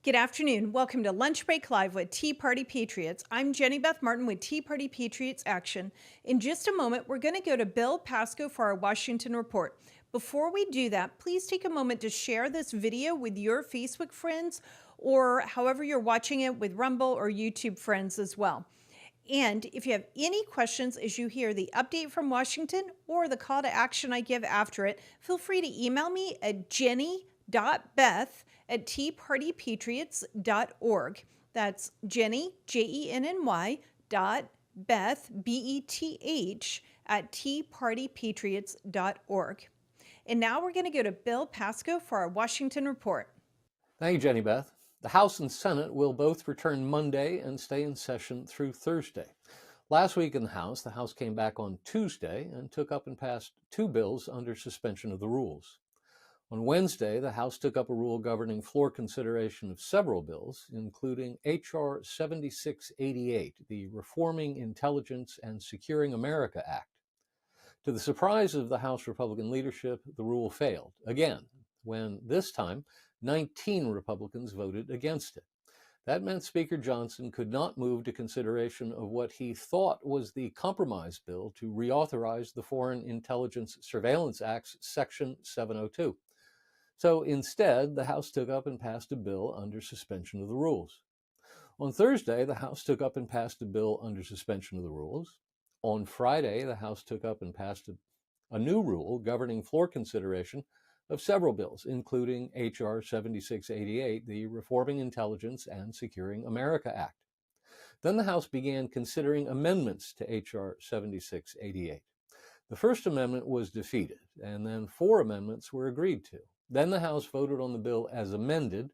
Good afternoon. Welcome to Lunch Break Live with Tea Party Patriots. I'm Jenny Beth Martin with Tea Party Patriots Action. In just a moment, we're going to go to Bill Pasco for our Washington report. Before we do that, please take a moment to share this video with your Facebook friends or however you're watching it with Rumble or YouTube friends as well. And if you have any questions as you hear the update from Washington or the call to action I give after it, feel free to email me at jenny.beth@teapartypatriots.org. That's Jenny, Jenny, .beth, BETH, at teapartypatriots.org. And now we're going to go to Bill Pasco for our Washington report. Thank you, Jenny Beth. The House and Senate will both return Monday and stay in session through Thursday. Last week in the House came back on Tuesday and took up and passed two bills under suspension of the rules. On Wednesday, the House took up a rule governing floor consideration of several bills, including H.R. 7688, the Reforming Intelligence and Securing America Act. To the surprise of the House Republican leadership, the rule failed, again, when this time 19 Republicans voted against it. That meant Speaker Johnson could not move to consideration of what he thought was the compromise bill to reauthorize the Foreign Intelligence Surveillance Act's Section 702. So instead, the House took up and passed a bill under suspension of the rules. On Thursday, the House took up and passed a bill under suspension of the rules. On Friday, the House took up and passed a new rule governing floor consideration of several bills, including H.R. 7688, the Reforming Intelligence and Securing America Act. Then the House began considering amendments to H.R. 7688. The First Amendment was defeated, and then 4 amendments were agreed to. Then the House voted on the bill as amended,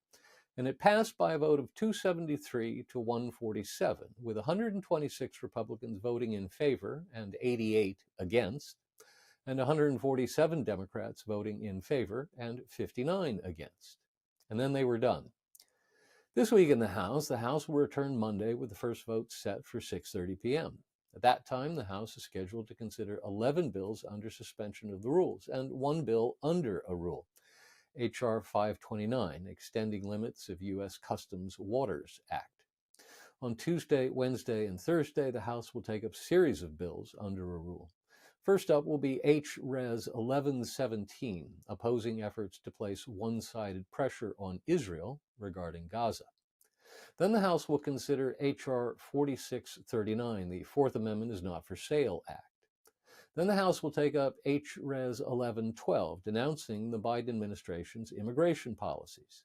and it passed by a vote of 273 to 147, with 126 Republicans voting in favor and 88 against, and 147 Democrats voting in favor and 59 against. And then they were done. This week in the House will return Monday with the first vote set for 6:30 p.m. At that time, the House is scheduled to consider 11 bills under suspension of the rules and 1 bill under a rule, H.R. 529, Extending Limits of U.S. Customs Waters Act. On Tuesday, Wednesday, and Thursday, the House will take up a series of bills under a rule. First up will be H.Res. 1117, opposing efforts to place one-sided pressure on Israel regarding Gaza. Then the House will consider H.R. 4639, the Fourth Amendment is Not for Sale Act. Then the House will take up H.Res. 1112, denouncing the Biden administration's immigration policies.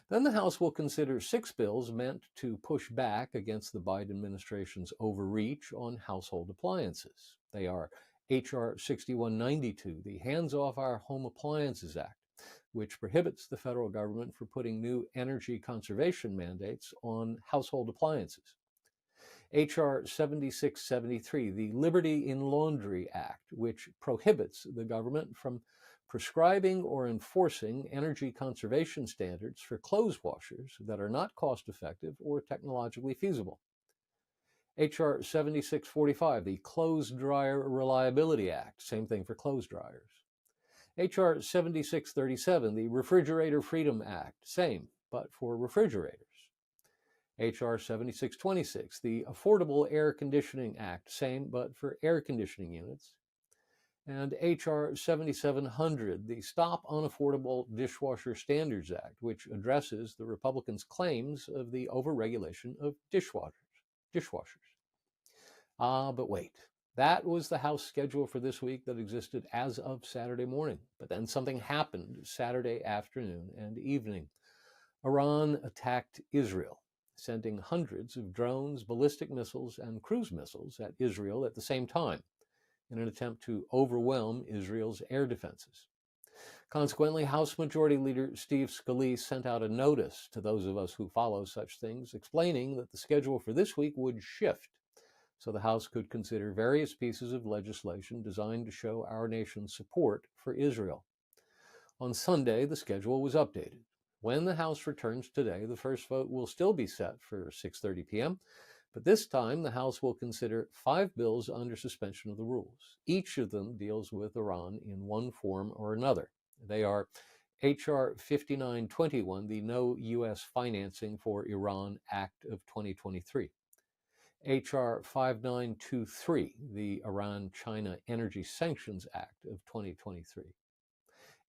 Then the House will consider 6 bills meant to push back against the Biden administration's overreach on household appliances. They are H.R. 6192, the Hands Off Our Home Appliances Act, which prohibits the federal government from putting new energy conservation mandates on household appliances. H.R. 7673, the Liberty in Laundry Act, which prohibits the government from prescribing or enforcing energy conservation standards for clothes washers that are not cost-effective or technologically feasible. H.R. 7645, the Clothes Dryer Reliability Act, same thing for clothes dryers. H.R. 7637, the Refrigerator Freedom Act, same, but for refrigerators. H.R. 7626, the Affordable Air Conditioning Act, same, but for air conditioning units. And H.R. 7700, the Stop Unaffordable Dishwasher Standards Act, which addresses the Republicans' claims of the overregulation of dishwashers. But wait, that was the House schedule for this week that existed as of Saturday morning. But then something happened Saturday afternoon and evening. Iran attacked Israel, sending hundreds of drones, ballistic missiles, and cruise missiles at Israel at the same time, in an attempt to overwhelm Israel's air defenses. Consequently, House Majority Leader Steve Scalise sent out a notice to those of us who follow such things, explaining that the schedule for this week would shift so the House could consider various pieces of legislation designed to show our nation's support for Israel. On Sunday, the schedule was updated. When the House returns today, the first vote will still be set for 6:30 p.m., but this time the House will consider 5 bills under suspension of the rules. Each of them deals with Iran in one form or another. They are H.R. 5921, the No U.S. Financing for Iran Act of 2023. H.R. 5923, the Iran-China Energy Sanctions Act of 2023.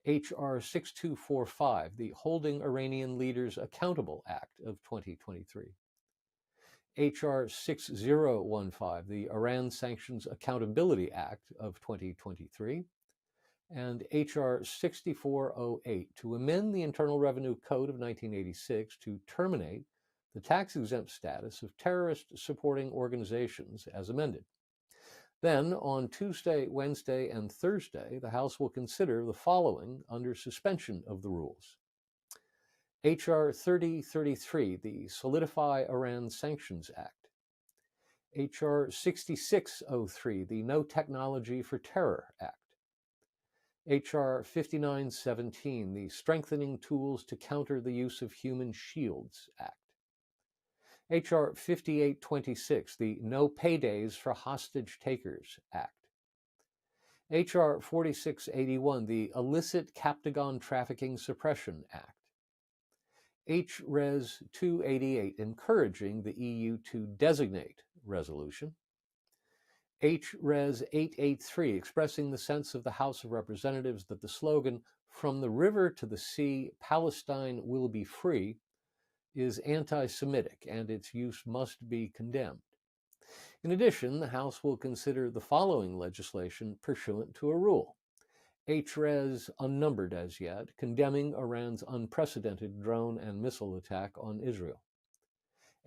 H.R. 6245, the Holding Iranian Leaders Accountable Act of 2023. H.R. 6015, the Iran Sanctions Accountability Act of 2023. And H.R. 6408, to amend the Internal Revenue Code of 1986 to terminate the tax-exempt status of terrorist-supporting organizations as amended. Then, on Tuesday, Wednesday, and Thursday, the House will consider the following under suspension of the rules. H.R. 3033, the Solidify Iran Sanctions Act. H.R. 6603, the No Technology for Terror Act. H.R. 5917, the Strengthening Tools to Counter the Use of Human Shields Act. H.R. 5826, the No Paydays for Hostage Takers Act. H.R. 4681, the Illicit Captagon Trafficking Suppression Act. H.Res. 288, encouraging the EU to designate resolution. H.Res. 883, expressing the sense of the House of Representatives that the slogan, "From the river to the sea, Palestine will be free," is anti-Semitic and its use must be condemned. In addition, the House will consider the following legislation pursuant to a rule. H.Res. unnumbered as yet, condemning Iran's unprecedented drone and missile attack on Israel.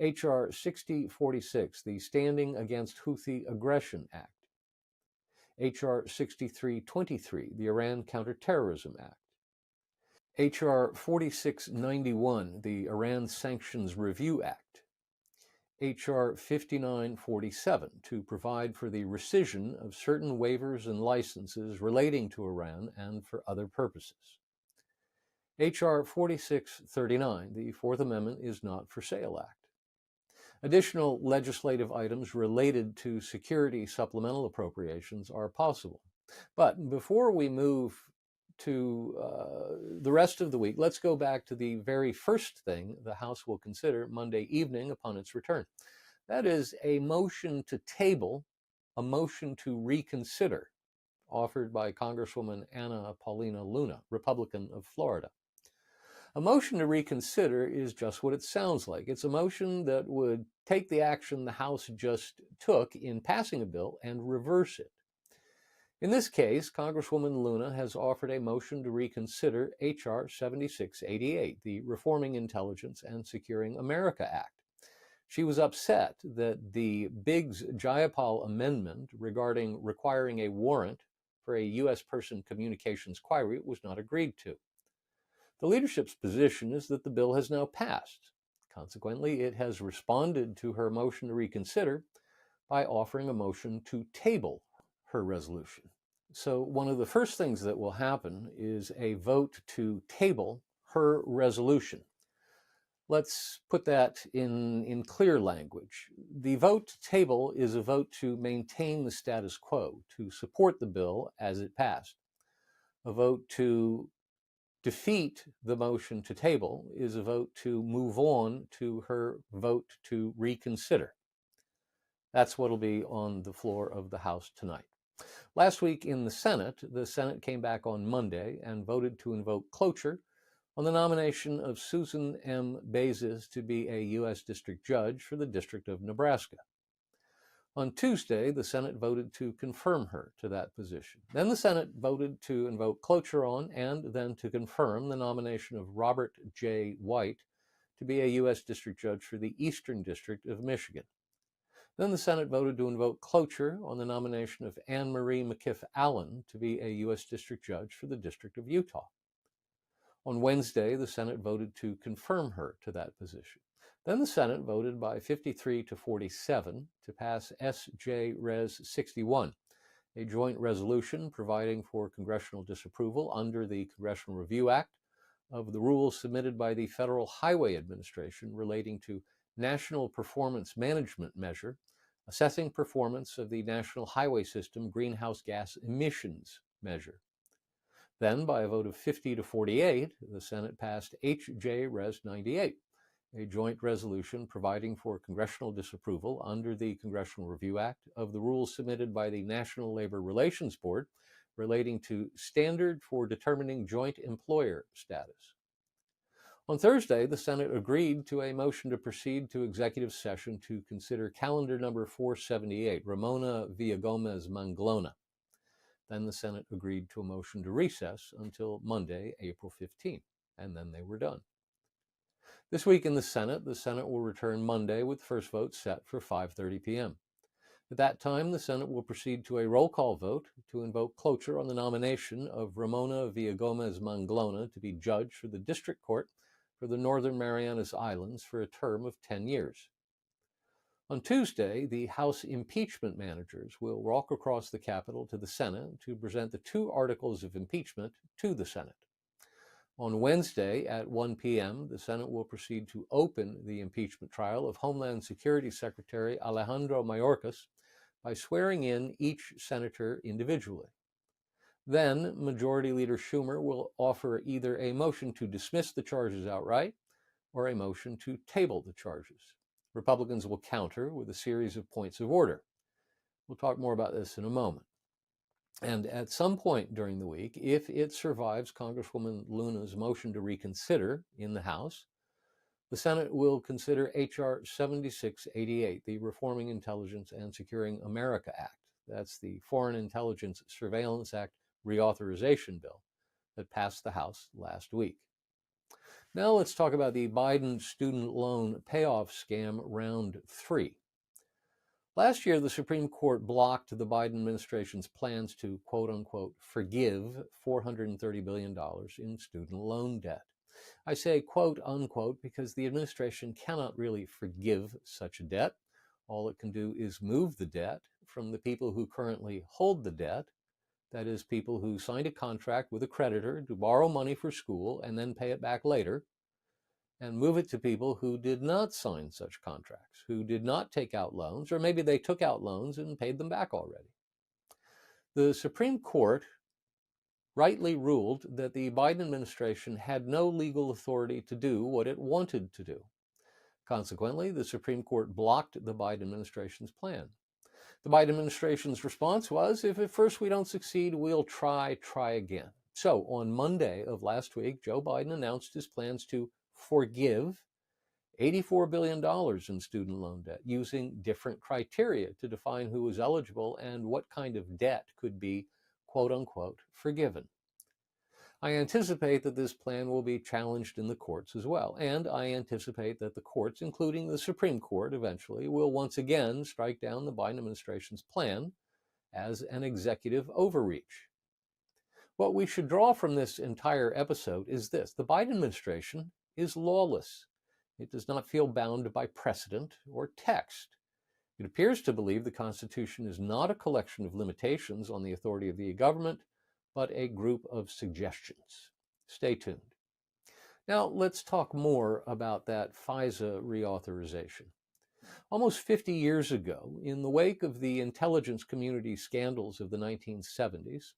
H.R. 6046, the Standing Against Houthi Aggression Act. H.R. 6323, the Iran Counterterrorism Act. H.R. 4691, the Iran Sanctions Review Act. H.R. 5947, to provide for the rescission of certain waivers and licenses relating to Iran and for other purposes. H.R. 4639, the Fourth Amendment is not for sale Act. Additional legislative items related to security supplemental appropriations are possible. But before we move to the rest of the week, let's go back to the very first thing the House will consider Monday evening upon its return. That is a motion to table, a motion to reconsider, offered by Congresswoman Anna Paulina Luna, Republican of Florida. A motion to reconsider is just what it sounds like. It's a motion that would take the action the House just took in passing a bill and reverse it. In this case, Congresswoman Luna has offered a motion to reconsider H.R. 7688, the Reforming Intelligence and Securing America Act. She was upset that the Biggs-Jayapal amendment regarding requiring a warrant for a U.S. person communications query was not agreed to. The leadership's position is that the bill has now passed. Consequently, it has responded to her motion to reconsider by offering a motion to table her resolution. So one of the first things that will happen is a vote to table her resolution. Let's put that in clear language. The vote to table is a vote to maintain the status quo, to support the bill as it passed. A vote to defeat the motion to table is a vote to move on to her vote to reconsider. That's what will be on the floor of the House tonight. Last week in the Senate came back on Monday and voted to invoke cloture on the nomination of Susan M. Bezos to be a U.S. District Judge for the District of Nebraska. On Tuesday, the Senate voted to confirm her to that position. Then the Senate voted to invoke cloture on and then to confirm the nomination of Robert J. White to be a U.S. District Judge for the Eastern District of Michigan. Then the Senate voted to invoke cloture on the nomination of Anne Marie McKiff Allen to be a U.S. District Judge for the District of Utah. On Wednesday, the Senate voted to confirm her to that position. Then the Senate voted by 53 to 47 to pass S.J. Res. 61, a joint resolution providing for congressional disapproval under the Congressional Review Act of the rules submitted by the Federal Highway Administration relating to National Performance Management Measure, assessing performance of the National Highway System Greenhouse Gas Emissions Measure. Then, by a vote of 50 to 48, the Senate passed H.J. Res. 98, a joint resolution providing for congressional disapproval under the Congressional Review Act of the rules submitted by the National Labor Relations Board relating to standard for determining joint employer status. On Thursday, the Senate agreed to a motion to proceed to executive session to consider calendar number 478, Ramona Villagomez Manglona. Then the Senate agreed to a motion to recess until Monday, April 15, and then they were done. This week in the Senate will return Monday with the first vote set for 5:30 p.m. At that time, the Senate will proceed to a roll call vote to invoke cloture on the nomination of Ramona Villagomez Manglona to be judge for the District Court for the Northern Marianas Islands for a term of 10 years. On Tuesday, the House impeachment managers will walk across the Capitol to the Senate to present the 2 articles of impeachment to the Senate. On Wednesday at 1 p.m., the Senate will proceed to open the impeachment trial of Homeland Security Secretary Alejandro Mayorkas by swearing in each senator individually. Then, Majority Leader Schumer will offer either a motion to dismiss the charges outright or a motion to table the charges. Republicans will counter with a series of points of order. We'll talk more about this in a moment. And at some point during the week, if it survives Congresswoman Luna's motion to reconsider in the House, the Senate will consider H.R. 7688, the Reforming Intelligence and Securing America Act. That's the Foreign Intelligence Surveillance Act reauthorization bill that passed the House last week. Now let's talk about the Biden student loan payoff scam round 3. Last year, the Supreme Court blocked the Biden administration's plans to, quote-unquote, forgive $430 billion in student loan debt. I say quote-unquote because the administration cannot really forgive such a debt. All it can do is move the debt from the people who currently hold the debt, that is, people who signed a contract with a creditor to borrow money for school and then pay it back later, and move it to people who did not sign such contracts, who did not take out loans, or maybe they took out loans and paid them back already. The Supreme Court rightly ruled that the Biden administration had no legal authority to do what it wanted to do. Consequently, the Supreme Court blocked the Biden administration's plan. The Biden administration's response was, if at first we don't succeed, we'll try again. So on Monday of last week, Joe Biden announced his plans to forgive $84 billion in student loan debt using different criteria to define who was eligible and what kind of debt could be, quote-unquote, forgiven. I anticipate that this plan will be challenged in the courts as well, and I anticipate that the courts, including the Supreme Court eventually, will once again strike down the Biden administration's plan as an executive overreach. What we should draw from this entire episode is this: the Biden administration is lawless. It does not feel bound by precedent or text. It appears to believe the Constitution is not a collection of limitations on the authority of the government, but a group of suggestions. Stay tuned. Now, let's talk more about that FISA reauthorization. Almost 50 years ago, in the wake of the intelligence community scandals of the 1970s,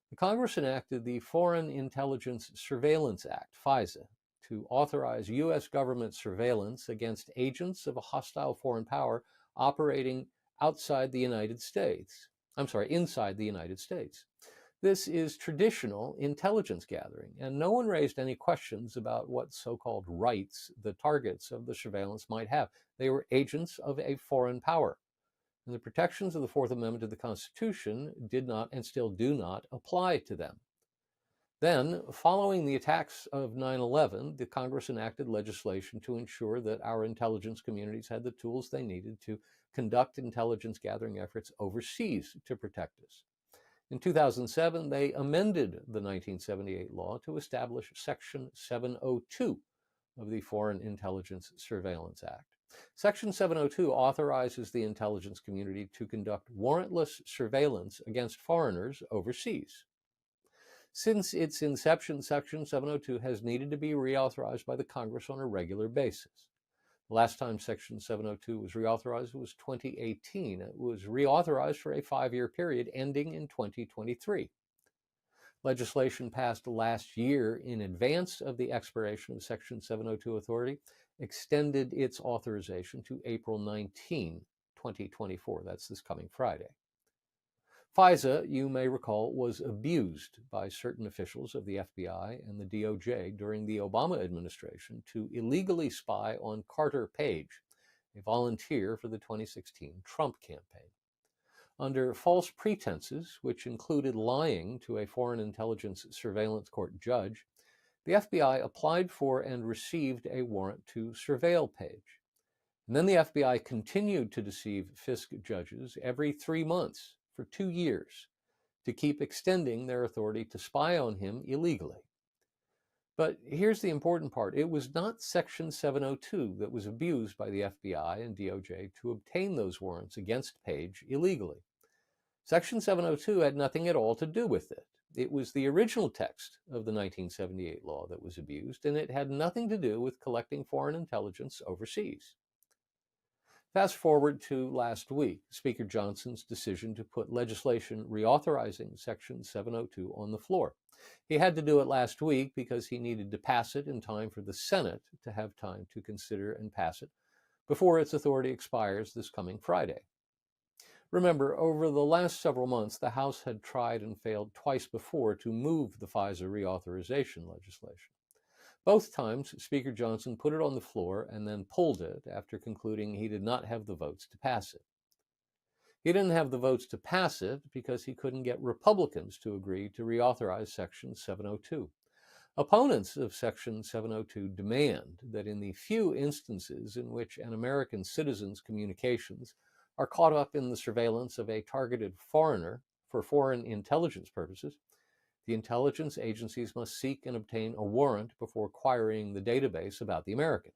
the Congress enacted the Foreign Intelligence Surveillance Act, FISA, to authorize U.S. government surveillance against agents of a hostile foreign power operating inside the United States. This is traditional intelligence gathering, and no one raised any questions about what so-called rights the targets of the surveillance might have. They were agents of a foreign power, and the protections of the Fourth Amendment to the Constitution did not and still do not apply to them. Then, following the attacks of 9/11, the Congress enacted legislation to ensure that our intelligence communities had the tools they needed to conduct intelligence gathering efforts overseas to protect us. In 2007, they amended the 1978 law to establish Section 702 of the Foreign Intelligence Surveillance Act. Section 702 authorizes the intelligence community to conduct warrantless surveillance against foreigners overseas. Since its inception, Section 702 has needed to be reauthorized by the Congress on a regular basis. The last time Section 702 was reauthorized was 2018. It was reauthorized for a 5-year period ending in 2023. Legislation passed last year in advance of the expiration of Section 702 authority extended its authorization to April 19, 2024. That's this coming Friday. FISA, you may recall, was abused by certain officials of the FBI and the DOJ during the Obama administration to illegally spy on Carter Page, a volunteer for the 2016 Trump campaign. Under false pretenses, which included lying to a Foreign Intelligence Surveillance Court judge, the FBI applied for and received a warrant to surveil Page. And then the FBI continued to deceive FISC judges every 3 months for 2 years to keep extending their authority to spy on him illegally. But here's the important part. It was not Section 702 that was abused by the FBI and DOJ to obtain those warrants against Page illegally. Section 702 had nothing at all to do with it. It was the original text of the 1978 law that was abused, and it had nothing to do with collecting foreign intelligence overseas. Fast forward to last week, Speaker Johnson's decision to put legislation reauthorizing Section 702 on the floor. He had to do it last week because he needed to pass it in time for the Senate to have time to consider and pass it before its authority expires this coming Friday. Remember, over the last several months, the House had tried and failed twice before to move the FISA reauthorization legislation. Both times, Speaker Johnson put it on the floor and then pulled it after concluding he did not have the votes to pass it. He didn't have the votes to pass it because he couldn't get Republicans to agree to reauthorize Section 702. Opponents of Section 702 demand that in the few instances in which an American citizen's communications are caught up in the surveillance of a targeted foreigner for foreign intelligence purposes, the intelligence agencies must seek and obtain a warrant before querying the database about the American.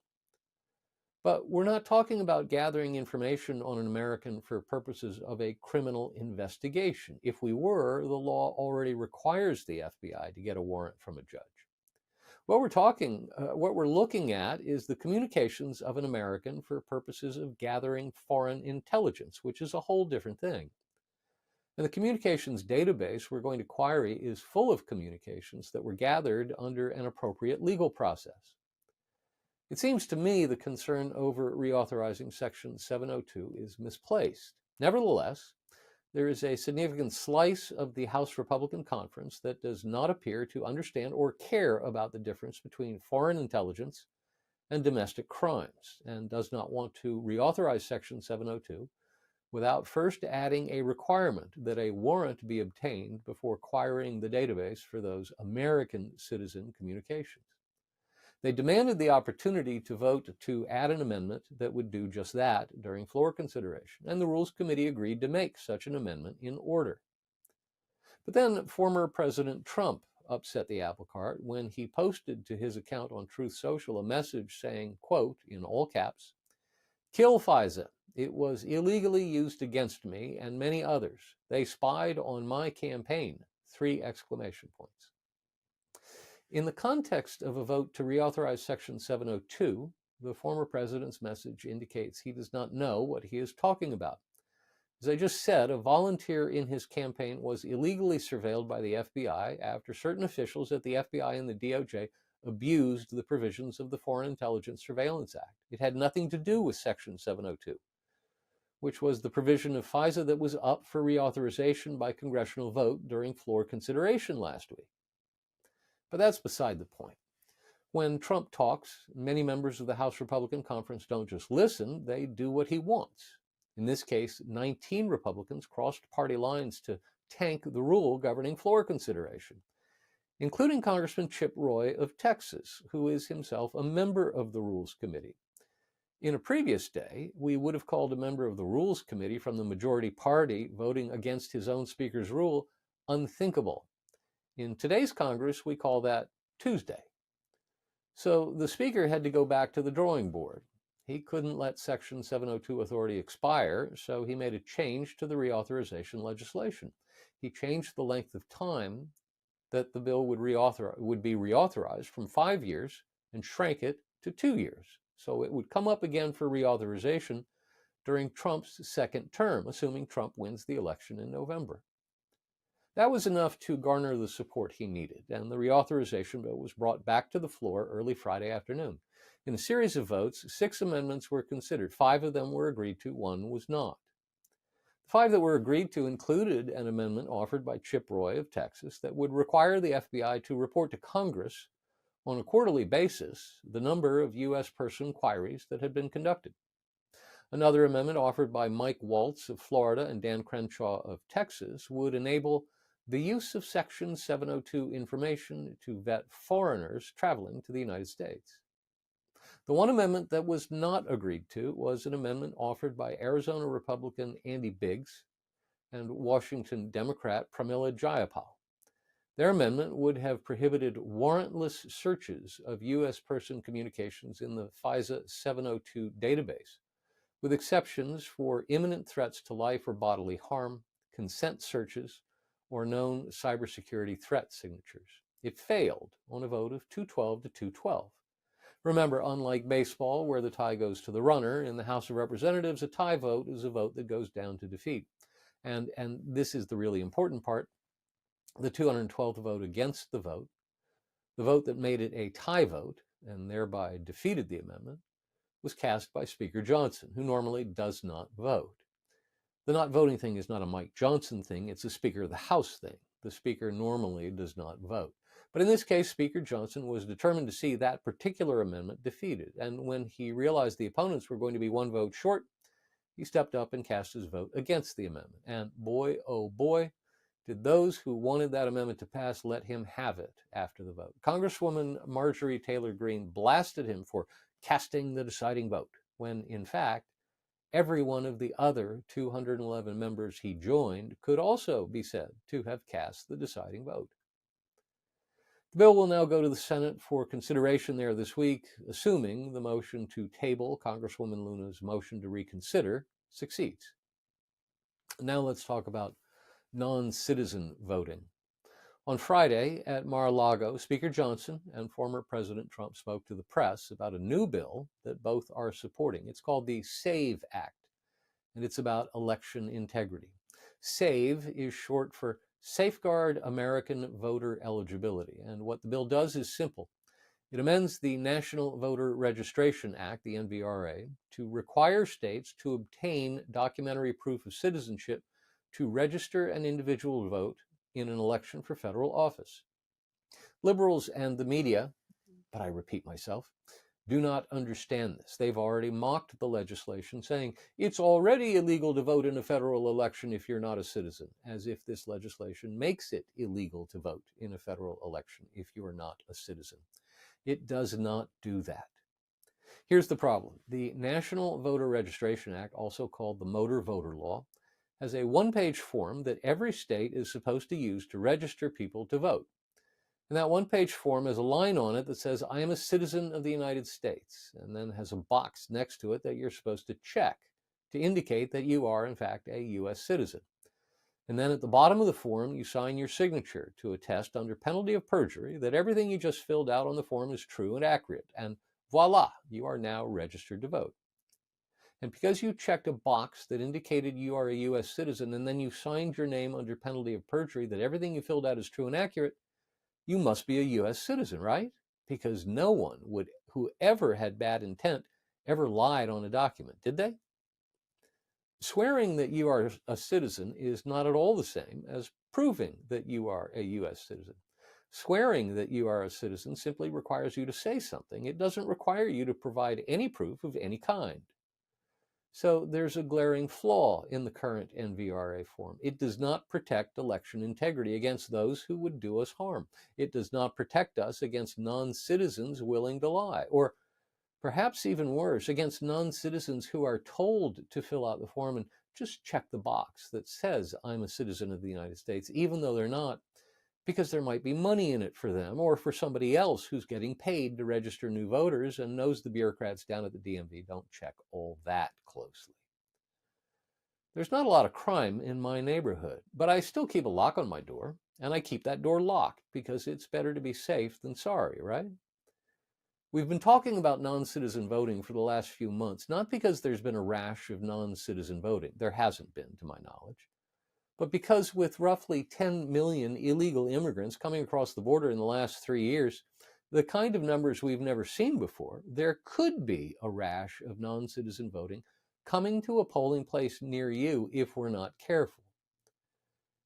But we're not talking about gathering information on an American for purposes of a criminal investigation. If we were, the law already requires the FBI to get a warrant from a judge. What we're looking at is the communications of an American for purposes of gathering foreign intelligence, which is a whole different thing. And the communications database we're going to query is full of communications that were gathered under an appropriate legal process. It seems to me the concern over reauthorizing Section 702 is misplaced. Nevertheless, there is a significant slice of the House Republican Conference that does not appear to understand or care about the difference between foreign intelligence and domestic crimes, and does not want to reauthorize Section 702 without first adding a requirement that a warrant be obtained before querying the database for those American citizen communications. They demanded the opportunity to vote to add an amendment that would do just that during floor consideration, and the Rules Committee agreed to make such an amendment in order. But then former President Trump upset the apple cart when he posted to his account on Truth Social a message saying, quote, in all caps, "Kill FISA. It was illegally used against me and many others. They spied on my campaign." 3 exclamation points. In the context of a vote to reauthorize Section 702, the former president's message indicates he does not know what he is talking about. As I just said, a volunteer in his campaign was illegally surveilled by the FBI after certain officials at the FBI and the DOJ abused the provisions of the Foreign Intelligence Surveillance Act. It had nothing to do with Section 702, which was the provision of FISA that was up for reauthorization by congressional vote during floor consideration last week. But that's beside the point. When Trump talks, many members of the House Republican Conference don't just listen, they do what he wants. In this case, 19 Republicans crossed party lines to tank the rule governing floor consideration, including Congressman Chip Roy of Texas, who is himself a member of the Rules Committee. In a previous day, we would have called a member of the Rules Committee from the majority party voting against his own speaker's rule unthinkable. In today's Congress, we call that Tuesday. So the Speaker had to go back to the drawing board. He couldn't let Section 702 authority expire, so he made a change to the reauthorization legislation. He changed the length of time that the bill would be reauthorized from 5 years and shrank it to 2 years. So it would come up again for reauthorization during Trump's second term, assuming Trump wins the election in November. That was enough to garner the support he needed, and the reauthorization bill was brought back to the floor early Friday afternoon. In a series of votes, 6 amendments were considered. 5 of them were agreed to, 1 was not. The 5 that were agreed to included an amendment offered by Chip Roy of Texas that would require the FBI to report to Congress on a quarterly basis the number of U.S. person inquiries that had been conducted. Another amendment offered by Mike Waltz of Florida and Dan Crenshaw of Texas would enable the use of Section 702 information to vet foreigners traveling to the United States. The one amendment that was not agreed to was an amendment offered by Arizona Republican Andy Biggs and Washington Democrat Pramila Jayapal. Their amendment would have prohibited warrantless searches of U.S. person communications in the FISA 702 database, with exceptions for imminent threats to life or bodily harm, consent searches, or known cybersecurity threat signatures. It failed on a vote of 212 to 212. Remember, unlike baseball, where the tie goes to the runner, in the House of Representatives, a tie vote is a vote that goes down to defeat. And this is the really important part. The 212th vote against the vote that made it a tie vote and thereby defeated the amendment, was cast by Speaker Johnson, who normally does not vote. The not voting thing is not a Mike Johnson thing, it's a Speaker of the House thing. The Speaker normally does not vote. But in this case, Speaker Johnson was determined to see that particular amendment defeated. And when he realized the opponents were going to be 1 vote short, he stepped up and cast his vote against the amendment. And boy, oh boy, did those who wanted that amendment to pass let him have it after the vote. Congresswoman Marjorie Taylor Greene blasted him for casting the deciding vote, when in fact, every one of the other 211 members he joined could also be said to have cast the deciding vote. The bill will now go to the Senate for consideration there this week, assuming the motion to table Congresswoman Luna's motion to reconsider succeeds. Now let's talk about non-citizen voting. On Friday at Mar-a-Lago, Speaker Johnson and former President Trump spoke to the press about a new bill that both are supporting. It's called the SAVE Act, and it's about election integrity. SAVE is short for Safeguard American Voter Eligibility, and what the bill does is simple. It amends the National Voter Registration Act, the NVRA, to require states to obtain documentary proof of citizenship to register an individual to vote in an election for federal office. Liberals and the media, but I repeat myself, do not understand this. They've already mocked the legislation, saying it's already illegal to vote in a federal election if you're not a citizen, as if this legislation makes it illegal to vote in a federal election if you are not a citizen. It does not do that. Here's the problem. The National Voter Registration Act, also called the Motor Voter Law, has a 1-page form that every state is supposed to use to register people to vote. And that 1-page form has a line on it that says, I am a citizen of the United States, and then has a box next to it that you're supposed to check to indicate that you are, in fact, a U.S. citizen. And then at the bottom of the form, you sign your signature to attest under penalty of perjury that everything you just filled out on the form is true and accurate. And voila, you are now registered to vote. And because you checked a box that indicated you are a U.S. citizen, and then you signed your name under penalty of perjury that everything you filled out is true and accurate, you must be a U.S. citizen, right? Because no one who ever had bad intent ever lied on a document, did they? Swearing that you are a citizen is not at all the same as proving that you are a U.S. citizen. Swearing that you are a citizen simply requires you to say something. It doesn't require you to provide any proof of any kind. So there's a glaring flaw in the current NVRA form. It does not protect election integrity against those who would do us harm. It does not protect us against non-citizens willing to lie, or perhaps even worse, against non-citizens who are told to fill out the form and just check the box that says, I'm a citizen of the United States, even though they're not, because there might be money in it for them or for somebody else who's getting paid to register new voters and knows the bureaucrats down at the DMV don't check all that closely. There's not a lot of crime in my neighborhood, but I still keep a lock on my door, and I keep that door locked because it's better to be safe than sorry, right? We've been talking about non-citizen voting for the last few months, not because there's been a rash of non-citizen voting. There hasn't been, to my knowledge. But because with roughly 10 million illegal immigrants coming across the border in the last 3 years, the kind of numbers we've never seen before, there could be a rash of non-citizen voting coming to a polling place near you if we're not careful.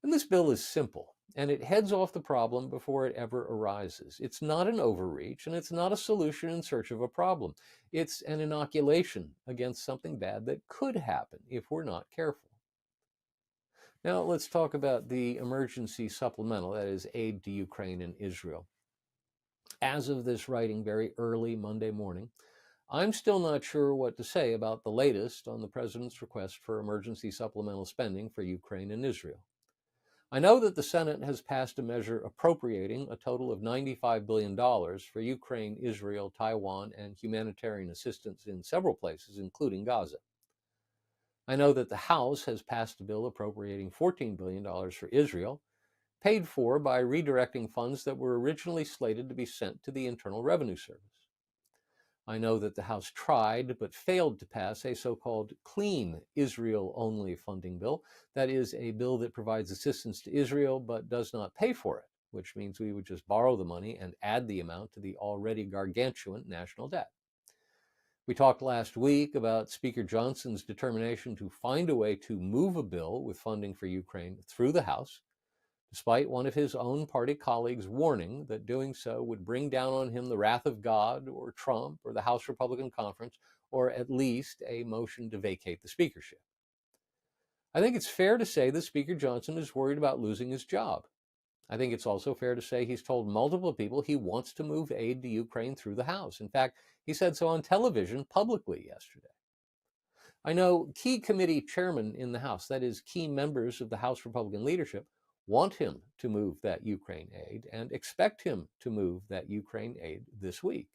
And this bill is simple, and it heads off the problem before it ever arises. It's not an overreach, and it's not a solution in search of a problem. It's an inoculation against something bad that could happen if we're not careful. Now, let's talk about the emergency supplemental, that is, aid to Ukraine and Israel. As of this writing, very early Monday morning, I'm still not sure what to say about the latest on the president's request for emergency supplemental spending for Ukraine and Israel. I know that the Senate has passed a measure appropriating a total of $95 billion for Ukraine, Israel, Taiwan, and humanitarian assistance in several places, including Gaza. I know that the House has passed a bill appropriating $14 billion for Israel, paid for by redirecting funds that were originally slated to be sent to the Internal Revenue Service. I know that the House tried but failed to pass a so-called clean Israel-only funding bill. That is, a bill that provides assistance to Israel but does not pay for it, which means we would just borrow the money and add the amount to the already gargantuan national debt. We talked last week about Speaker Johnson's determination to find a way to move a bill with funding for Ukraine through the House, despite one of his own party colleagues warning that doing so would bring down on him the wrath of God or Trump or the House Republican Conference, or at least a motion to vacate the speakership. I think it's fair to say that Speaker Johnson is worried about losing his job. I think it's also fair to say he's told multiple people he wants to move aid to Ukraine through the House. In fact, he said so on television publicly yesterday. I know key committee chairmen in the House, that is, key members of the House Republican leadership, want him to move that Ukraine aid and expect him to move that Ukraine aid this week.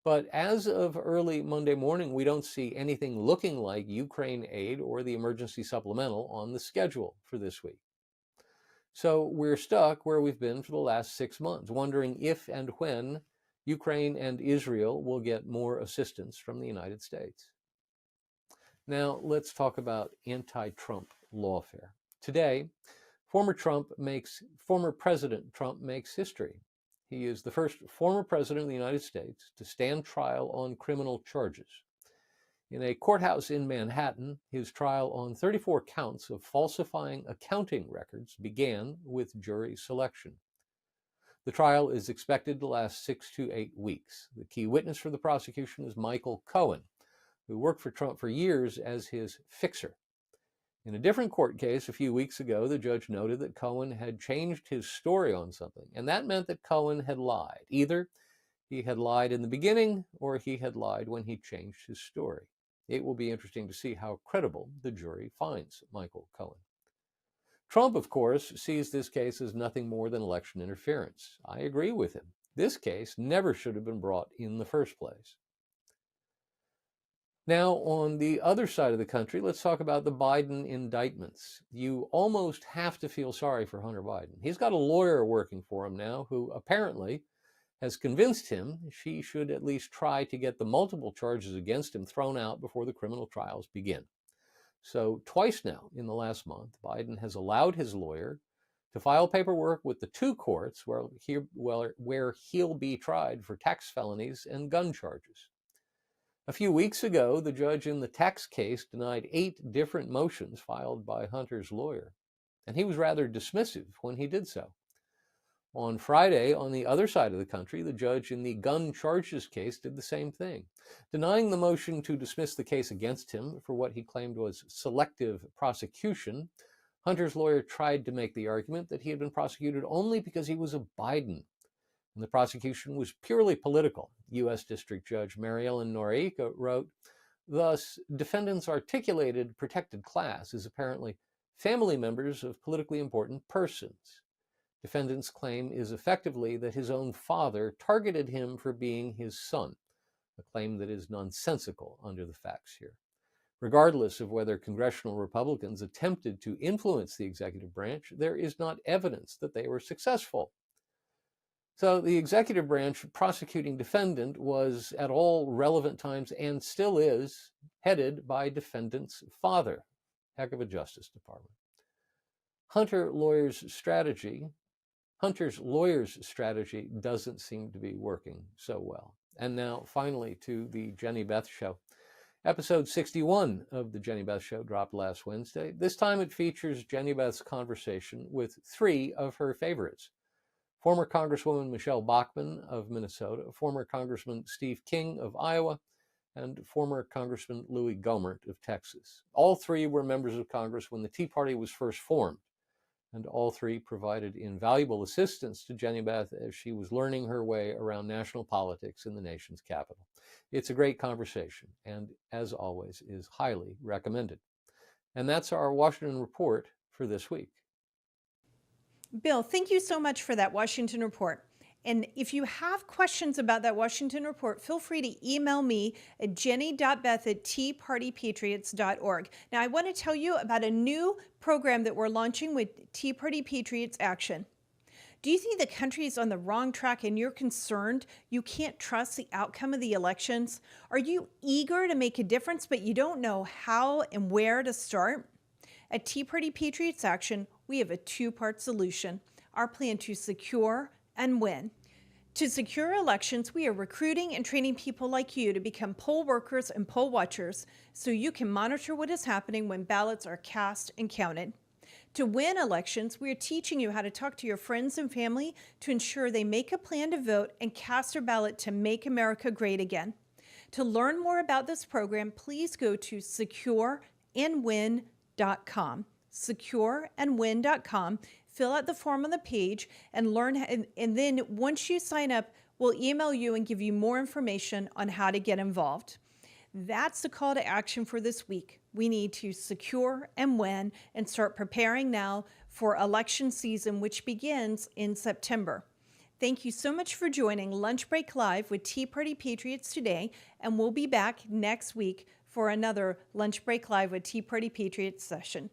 But as of early Monday morning, we don't see anything looking like Ukraine aid or the emergency supplemental on the schedule for this week. So we're stuck where we've been for the last 6 months, wondering if and when Ukraine and Israel will get more assistance from the United States. Now, let's talk about anti-Trump lawfare. Today, former President Trump makes history. He is the first former president of the United States to stand trial on criminal charges. In a courthouse in Manhattan, his trial on 34 counts of falsifying accounting records began with jury selection. The trial is expected to last 6 to 8 weeks. The key witness for the prosecution is Michael Cohen, who worked for Trump for years as his fixer. In a different court case a few weeks ago, the judge noted that Cohen had changed his story on something, and that meant that Cohen had lied. Either he had lied in the beginning, or he had lied when he changed his story. It will be interesting to see how credible the jury finds Michael Cohen. Trump, of course, sees this case as nothing more than election interference. I agree with him. This case never should have been brought in the first place. Now, on the other side of the country, let's talk about the Biden indictments. You almost have to feel sorry for Hunter Biden. He's got a lawyer working for him now who apparently has convinced him she should at least try to get the multiple charges against him thrown out before the criminal trials begin. So twice now in the last month, Biden has allowed his lawyer to file paperwork with the two courts where he'll be tried for tax felonies and gun charges. A few weeks ago, the judge in the tax case denied 8 different motions filed by Hunter's lawyer, and he was rather dismissive when he did so. On Friday, on the other side of the country, the judge in the gun charges case did the same thing. Denying the motion to dismiss the case against him for what he claimed was selective prosecution, Hunter's lawyer tried to make the argument that he had been prosecuted only because he was a Biden, and the prosecution was purely political. U.S. District Judge Mary Ellen Noreika wrote, "Thus, defendants' articulated protected class is apparently family members of politically important persons. Defendant's claim is effectively that his own father targeted him for being his son, a claim that is nonsensical under the facts here. Regardless of whether congressional Republicans attempted to influence the executive branch, there is not evidence that they were successful." So the executive branch prosecuting defendant was at all relevant times and still is headed by defendant's father. Heck of a Justice Department. Hunter's lawyer's strategy doesn't seem to be working so well. And now, finally, to the Jenny Beth Show. Episode 61 of the Jenny Beth Show dropped last Wednesday. This time it features Jenny Beth's conversation with three of her favorites. Former Congresswoman Michelle Bachmann of Minnesota, former Congressman Steve King of Iowa, and former Congressman Louis Gohmert of Texas. All three were members of Congress when the Tea Party was first formed, and all three provided invaluable assistance to Jenny Beth as she was learning her way around national politics in the nation's capital. It's a great conversation, and as always, is highly recommended. And that's our Washington Report for this week. Bill, thank you so much for that Washington Report. And if you have questions about that Washington Report, feel free to email me at jenny.beth@teapartypatriots.org. Now, I want to tell you about a new program that we're launching with Tea Party Patriots Action. Do you think the country is on the wrong track and you're concerned you can't trust the outcome of the elections? Are you eager to make a difference, but you don't know how and where to start? At Tea Party Patriots Action, we have a two-part solution, our plan to secure and win. To secure elections, we are recruiting and training people like you to become poll workers and poll watchers so you can monitor what is happening when ballots are cast and counted. To win elections, we are teaching you how to talk to your friends and family to ensure they make a plan to vote and cast their ballot to make America great again. To learn more about this program, please go to secureandwin.com. secureandwin.com. Fill out the form on the page and learn. And then once you sign up, we'll email you and give you more information on how to get involved. That's the call to action for this week. We need to secure and win and start preparing now for election season, which begins in September. Thank you so much for joining Lunch Break Live with Tea Party Patriots today, and we'll be back next week for another Lunch Break Live with Tea Party Patriots session.